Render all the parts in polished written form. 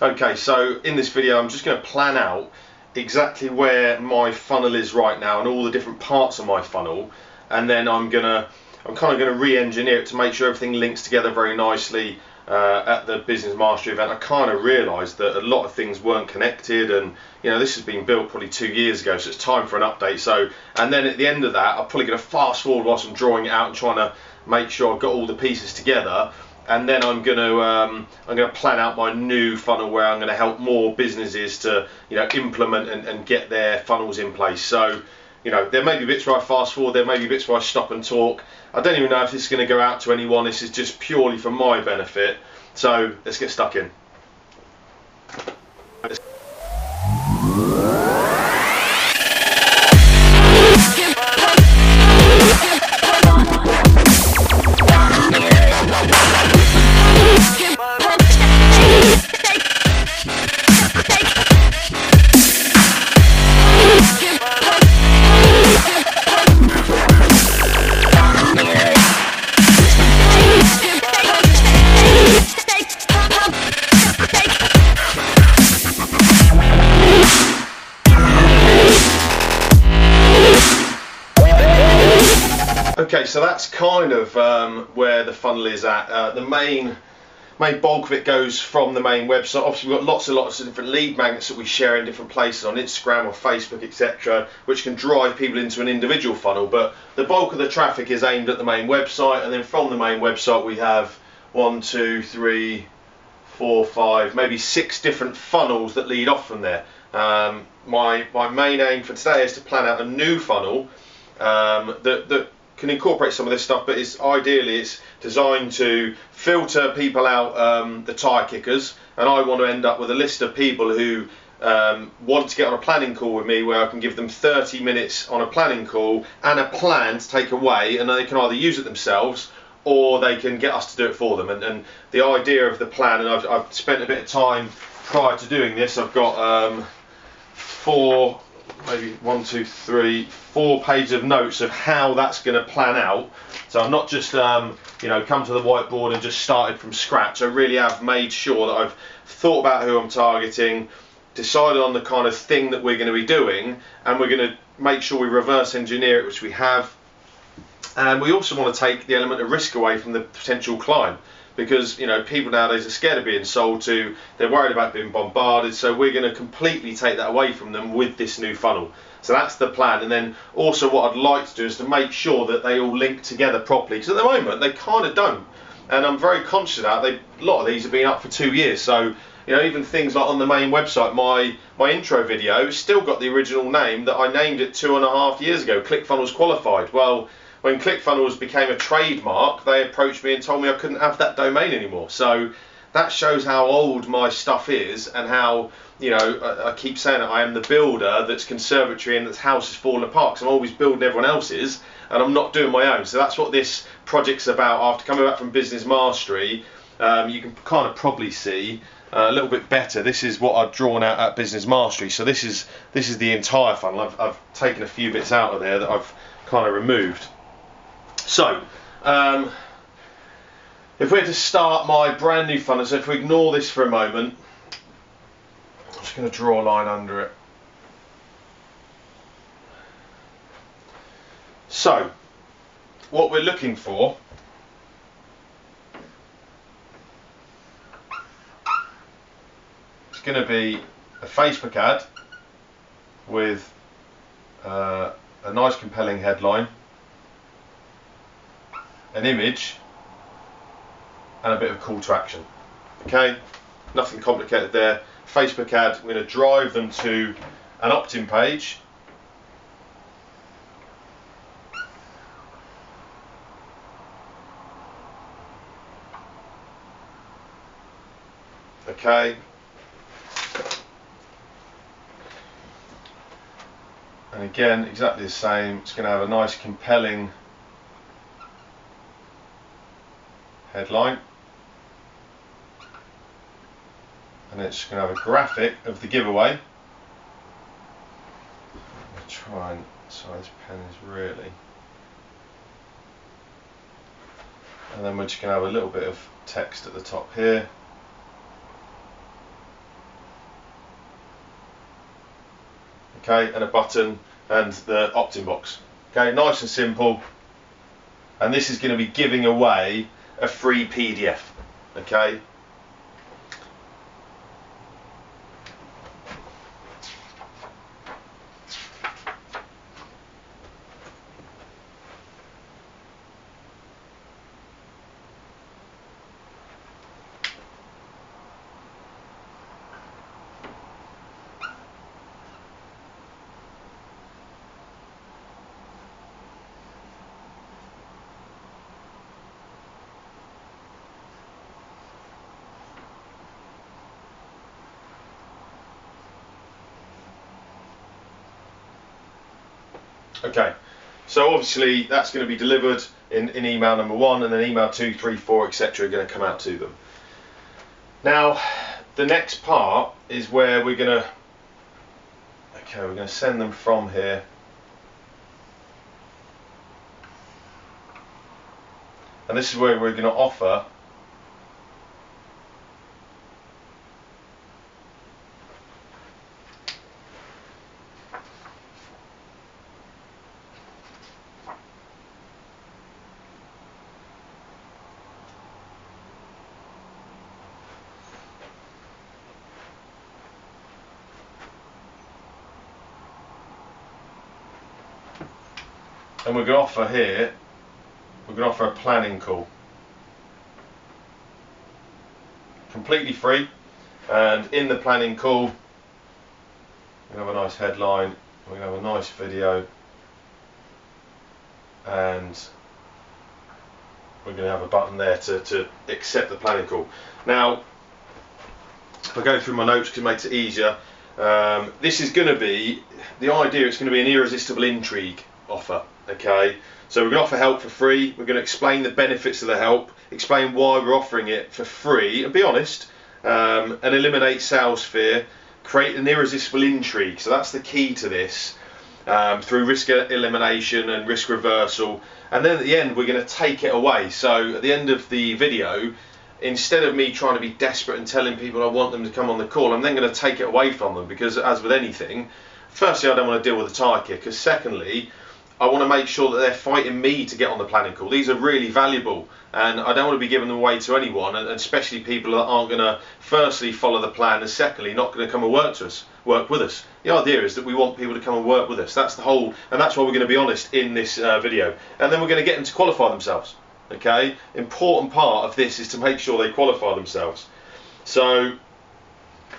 Okay, so in this video I'm just going to plan out exactly where my funnel is right now and all the different parts of my funnel, and then I'm kind of going to re-engineer it to make sure everything links together very nicely. At the Business Mastery event I kind of realised that a lot of things weren't connected, and this has been built probably 2 years ago, so it's time for an update. So, and then at the end of that I'm probably going to fast forward whilst I'm drawing it out and trying to make sure I've got all the pieces together. And then I'm going to plan out my new funnel where I'm going to help more businesses to implement and get their funnels in place. So there may be bits where I fast forward, there may be bits where I stop and talk. I don't even know if this is going to go out to anyone. This is just purely for my benefit. So let's get stuck in. Okay, so that's kind of where the funnel is at. The main bulk of it goes from the main website. Obviously we've got lots of different lead magnets that we share in different places on Instagram or Facebook, etc., which can drive people into an individual funnel, but the bulk of the traffic is aimed at the main website, and then from the main website we have 1, 2, 3, 4, 5, maybe 6 different funnels that lead off from there. My main aim for today is to plan out a new funnel that can incorporate some of this stuff, but ideally it's designed to filter people out, the tire kickers, and I want to end up with a list of people who want to get on a planning call with me, where I can give them 30 minutes on a planning call and a plan to take away, and they can either use it themselves or they can get us to do it for them. And the idea of the plan, and I've spent a bit of time prior to doing this, I've got 4 pages of notes of how that's going to plan out. So I've not just come to the whiteboard and just started from scratch. I really have made sure that I've thought about who I'm targeting, decided on the kind of thing that we're going to be doing, and we're going to make sure we reverse engineer it, which we have. And we also want to take the element of risk away from the potential client, because people nowadays are scared of being sold to, they're worried about being bombarded, so we're going to completely take that away from them with this new funnel. So that's the plan. And then also what I'd like to do is to make sure that they all link together properly, because at the moment they kind of don't, and I'm very conscious of that. A lot of these have been up for 2 years, so even things like on the main website, my intro video still got the original name that I named it 2.5 years ago, Clickfunnels Qualified. Well, when Clickfunnels became a trademark, they approached me and told me I couldn't have that domain anymore. So that shows how old my stuff is, and how I keep saying that I am the builder that's conservatory and that's house is falling apart, because I'm always building everyone else's and I'm not doing my own. So that's what this project's about. After coming back from Business Mastery, you can kind of probably see a little bit better. This is what I've drawn out at Business Mastery. So this is the entire funnel. I've taken a few bits out of there that I've kind of removed. So, if we're to start my brand new funnel, so if we ignore this for a moment, I'm just going to draw a line under it. So, what we're looking for is going to be a Facebook ad with a nice compelling headline, an image, and a bit of call to action. Okay, nothing complicated there. Facebook ad, we're going to drive them to an opt-in page. Okay, and again exactly the same. It's going to have a nice compelling headline, and it's going to have a graphic of the giveaway. I'll try and, sorry, this pen is really, and then we're just going to have a little bit of text at the top here. okay, and a button and the opt-in box. Okay, nice and simple. And this is going to be giving away a free PDF. Okay. Okay, so obviously that's going to be delivered in email number 1, and then email 2, 3, 4, etc. are going to come out to them. Now, the next part is where we're going to send them from here. And this is where we're going to offer and we're going to offer here, we're going to offer a planning call. Completely free, and in the planning call, we have a nice headline, we have a nice video, and we're going to have a button there to accept the planning call. Now, if I go through my notes because it makes it easier, this is going to be, the idea, it's going to be an irresistible intrigue offer. Okay, so we're going to offer help for free, we're going to explain the benefits of the help, explain why we're offering it for free, and be honest, and eliminate sales fear, create an irresistible intrigue. So that's the key to this, through risk elimination and risk reversal, and then at the end we're going to take it away. So at the end of the video, instead of me trying to be desperate and telling people I want them to come on the call, I'm then going to take it away from them, because as with anything, firstly I don't want to deal with a tire kicker, secondly I want to make sure that they're fighting me to get on the planning call. These are really valuable, and I don't want to be giving them away to anyone, and especially people that aren't going to firstly follow the plan, and secondly not going to come and work with us. The idea is that we want people to come and work with us. That's the whole, and that's why we're going to be honest in this video. And then we're going to get them to qualify themselves. Okay, important part of this is to make sure they qualify themselves. So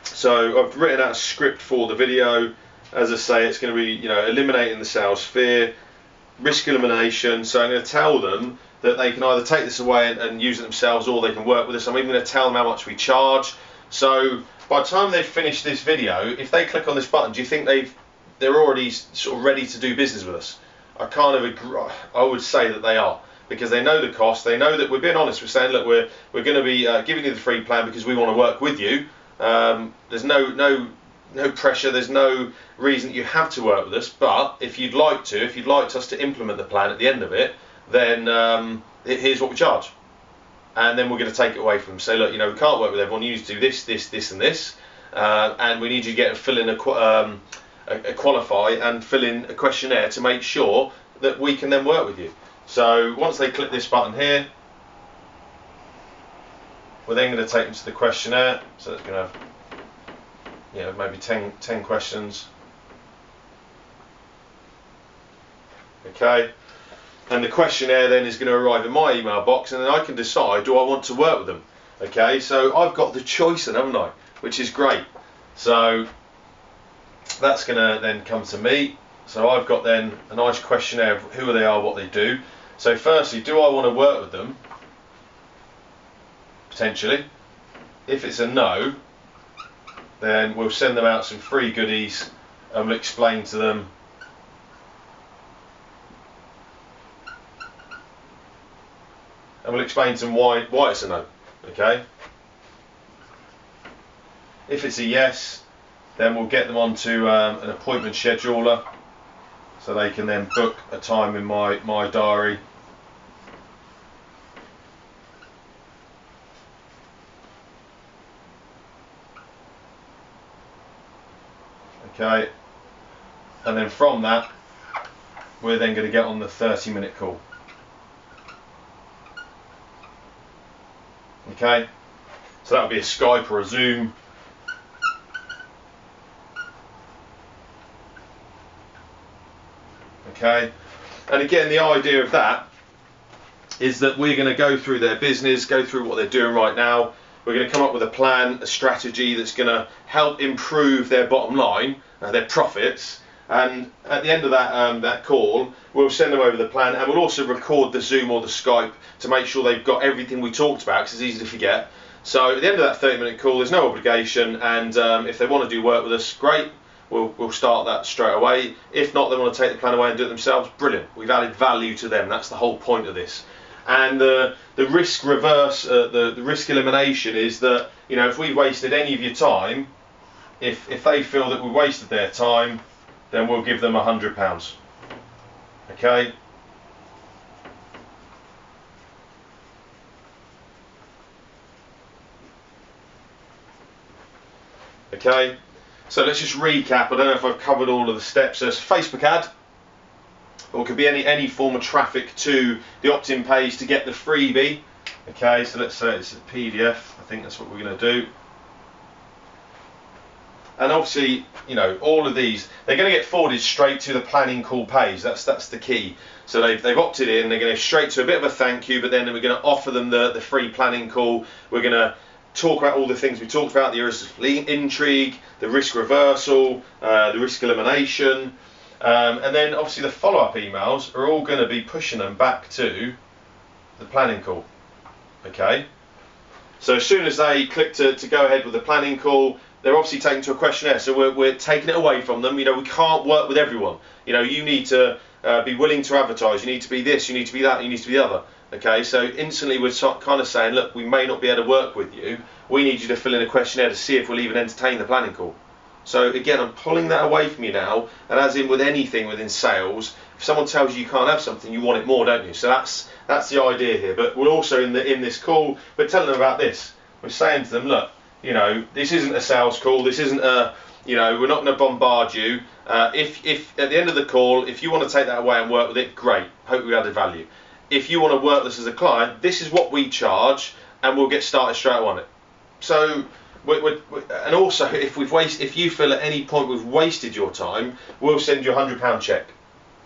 I've written out a script for the video. As I say, it's going to be, eliminating the sales fear, risk elimination. So I'm going to tell them that they can either take this away and use it themselves, or they can work with us. I'm even going to tell them how much we charge. So by the time they've finished this video, if they click on this button, do you think they're already sort of ready to do business with us? I would say that they are, because they know the cost. They know that we're being honest. We're saying, look, we're going to be giving you the free plan because we want to work with you. There's no pressure, there's no reason that you have to work with us, but if you'd like us to implement the plan at the end of it, then here's what we charge. And then we're going to take it away from them. Say, look, we can't work with everyone, you need to do this, this and this, and we need you to get and fill in a qualify and fill in a questionnaire to make sure that we can then work with you. So once they click this button here, we're then going to take them to the questionnaire. So it's going to have maybe 10 questions. Okay, and the questionnaire then is going to arrive in my email box, and then I can decide, do I want to work with them? Okay, so I've got the choice then, haven't I? Which is great. So that's going to then come to me. So I've got then a nice questionnaire of who they are, what they do. So firstly, do I want to work with them? Potentially. If it's a no, then we'll send them out some free goodies, and we'll explain to them why it's a no. Okay. If it's a yes, then we'll get them onto an appointment scheduler, so they can then book a time in my diary. Okay, and then from that we're then going to get on the 30-minute call. Okay, so that would be a Skype or a Zoom. Okay, and again, the idea of that is that we're going to go through their business, go through what they're doing right now. We're going to come up with a plan, a strategy that's going to help improve their bottom line, their profits. And at the end of that call, we'll send them over the plan, and we'll also record the Zoom or the Skype to make sure they've got everything we talked about, because it's easy to forget. So at the end of that 30-minute call, there's no obligation, and if they want to do work with us, great. We'll start that straight away. If not, they want to take the plan away and do it themselves, brilliant. We've added value to them. That's the whole point of this. And the risk reverse, the risk elimination is that, you know, if we've wasted any of your time, if they feel that we wasted their time, then we'll give them £100. Okay. Okay. So let's just recap. I don't know if I've covered all of the steps. There's Facebook ad, or it could be any form of traffic to the opt-in page to get the freebie. Okay, so let's say it's a PDF. I think that's what we're going to do. And obviously, you know, all of these, they're going to get forwarded straight to the planning call page. That's the key. So they've opted in. They're going to go straight to a bit of a thank you, but then we're going to offer them the free planning call. We're going to talk about all the things we talked about: the irresistible intrigue, the risk reversal, the risk elimination, and then obviously the follow-up emails are all going to be pushing them back to the planning call. Okay. So as soon as they click to go ahead with the planning call, they're obviously taken to a questionnaire, so we're taking it away from them. You know, we can't work with everyone. You know, you need to be willing to advertise. You need to be this, you need to be that, you need to be the other. Okay, so instantly we're kind of saying, look, we may not be able to work with you. We need you to fill in a questionnaire to see if we'll even entertain the planning call. So again, I'm pulling that away from you now, and as in with anything within sales, if someone tells you you can't have something, you want it more, don't you? So that's the idea here. But we're also in this call, we're telling them about this. We're saying to them, look, you know, this isn't a sales call. This isn't a, you know, we're not going to bombard you. If at the end of the call, if you want to take that away and work with it, great. Hope we added value. If you want to work this as a client, this is what we charge, and we'll get started straight on it. So, and also, if you feel at any point we've wasted your time, we'll send you a £100 check,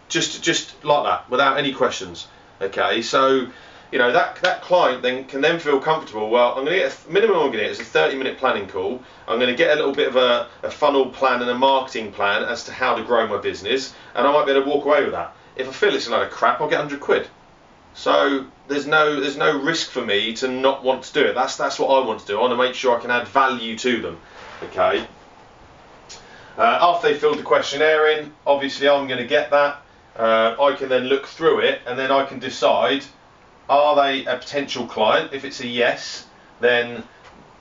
just like that, without any questions. Okay, so you know that client can then feel comfortable. Well, I'm going to get minimum. I'm going to get is a 30-minute planning call. I'm going to get a little bit of a funnel plan and a marketing plan as to how to grow my business, and I might be able to walk away with that. If I feel it's a load of crap, I'll get £100. So there's no risk for me to not want to do it. That's what I want to do. I want to make sure I can add value to them. Okay. After they filled the questionnaire in, obviously I'm going to get that. I can then look through it, and then I can decide, are they a potential client? If it's a yes, then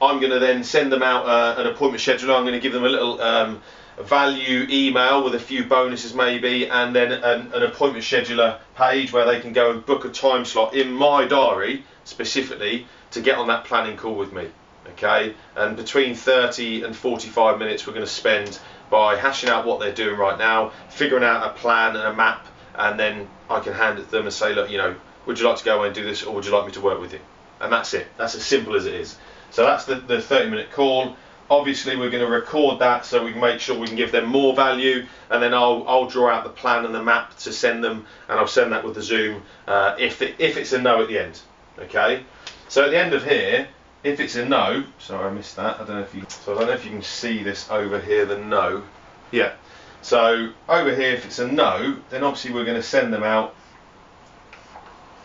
I'm going to then send them out an appointment scheduler. I'm going to give them a little value email with a few bonuses maybe, and then an appointment scheduler page where they can go and book a time slot in my diary specifically to get on that planning call with me. Okay, and between 30 and 45 minutes we're going to spend by hashing out what they're doing right now, figuring out a plan and a map, and then I can hand it to them and say, look, you know, would you like to go away and do this, or would you like me to work with you? And that's it. That's as simple as it is. So that's the 30-minute call. Obviously we're going to record that so we can make sure we can give them more value, and then I'll draw out the plan and the map to send them, and I'll send that with the Zoom if it's a no at the end. Okay, so at the end of here, if it's a no, sorry I missed that, I don't know if you can see this over here, the no. Yeah, so over here if it's a no, then obviously we're going to send them out,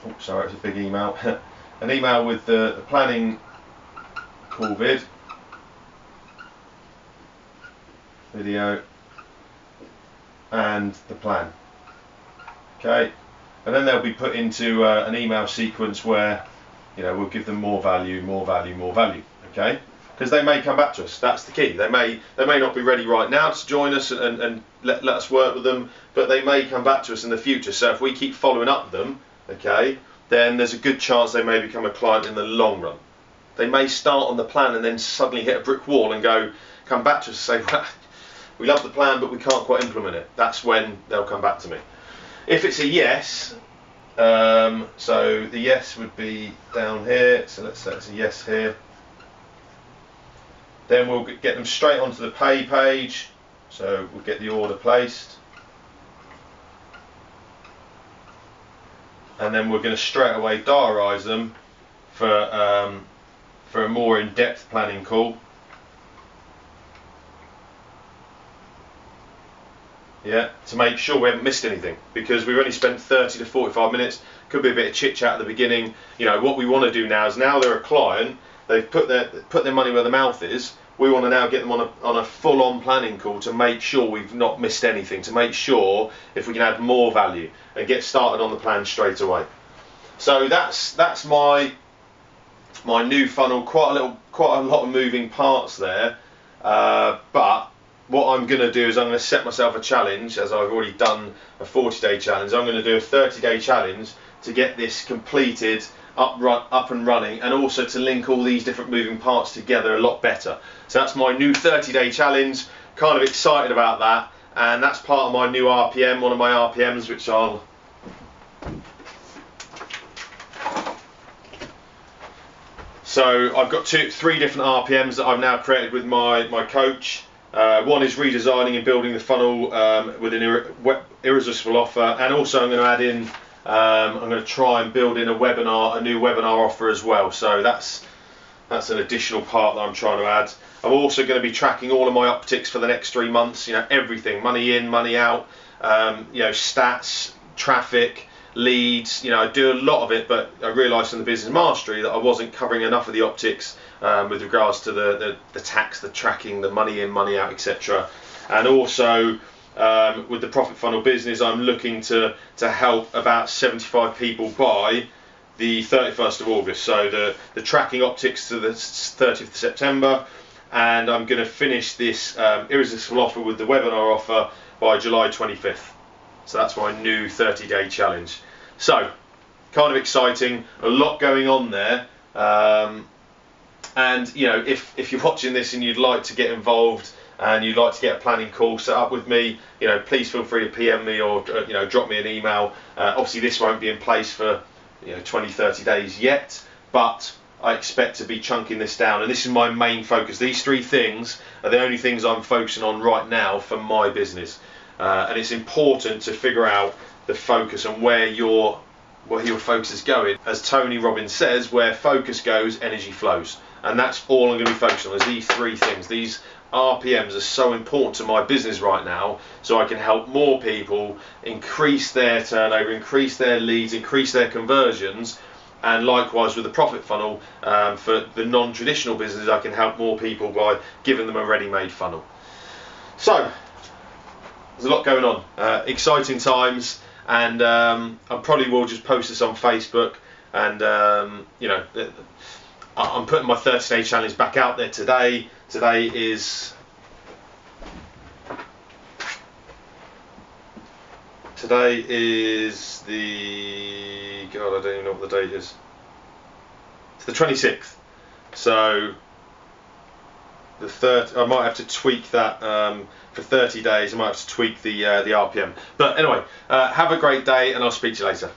oh sorry it's a big email, an email with the planning call video and the plan. Okay, and then they'll be put into an email sequence where, you know, we'll give them more value. Okay, because they may come back to us. That's the key. They may not be ready right now to join us and let us work with them, but they may come back to us in the future. So if we keep following up with them, okay, then there's a good chance they may become a client in the long run. They may start on the plan and then suddenly hit a brick wall and come back to us and say, well, we love the plan but we can't quite implement it, that's when they'll come back to me. If it's a yes, so the yes would be down here, so let's say it's a yes here. Then we'll get them straight onto the pay page, so we'll get the order placed. And then we're going to straight away diarise them for a more in-depth planning call. Yeah, to make sure we haven't missed anything, because we've only spent 30 to 45 minutes. Could be a bit of chit chat at the beginning. You know, what we want to do now is, now they're a client, they've put their money where their mouth is. We want to now get them on a full-on planning call to make sure we've not missed anything, to make sure if we can add more value and get started on the plan straight away. So that's my new funnel. Quite a lot of moving parts there, but what I'm going to do is I'm going to set myself a challenge, as I've already done a 40-day challenge. I'm going to do a 30-day challenge to get this completed, up and running, and also to link all these different moving parts together a lot better. So that's my new 30-day challenge. Kind of excited about that, and that's part of my new RPM, one of my RPMs, which I'll... So I've got three different RPMs that I've now created with my coach. One is redesigning and building the funnel with an irresistible offer, and also I'm going to add in, I'm going to try and build in a new webinar offer as well. So that's an additional part that I'm trying to add. I'm also going to be tracking all of my optics for the next 3 months. You know, everything, money in, money out, you know, stats, traffic, leads. You know, I do a lot of it, but I realised in the business mastery that I wasn't covering enough of the optics with regards to the tax, the tracking, the money in, money out, etc. And also with the profit funnel business, I'm looking to help about 75 people by the 31st of August. So the tracking optics to the 30th of September, and I'm going to finish this irresistible offer with the webinar offer by July 25th. So that's my new 30-day challenge. So, kind of exciting, a lot going on there. And you know, if you're watching this and you'd like to get involved and you'd like to get a planning call set up with me, you know, please feel free to PM me or you know, drop me an email. Obviously, this won't be in place for 20-30 days yet, but I expect to be chunking this down, and this is my main focus. These 3 things are the only things I'm focusing on right now for my business. And it's important to figure out the focus and where your focus is going. As Tony Robbins says, where focus goes, energy flows. And that's all I'm going to be focusing on, is these 3 things. These RPMs are so important to my business right now, so I can help more people increase their turnover, increase their leads, increase their conversions. And likewise with the profit funnel, for the non-traditional business, I can help more people by giving them a ready-made funnel. So, there's a lot going on, exciting times, and I probably will just post this on Facebook, and you know, I'm putting my 30-day challenge back out there today. Today is the, God, I don't even know what the date is. It's the 26th. So the third, I might have to tweak that for 30 days. I might have to tweak the RPM. But anyway, have a great day, and I'll speak to you later.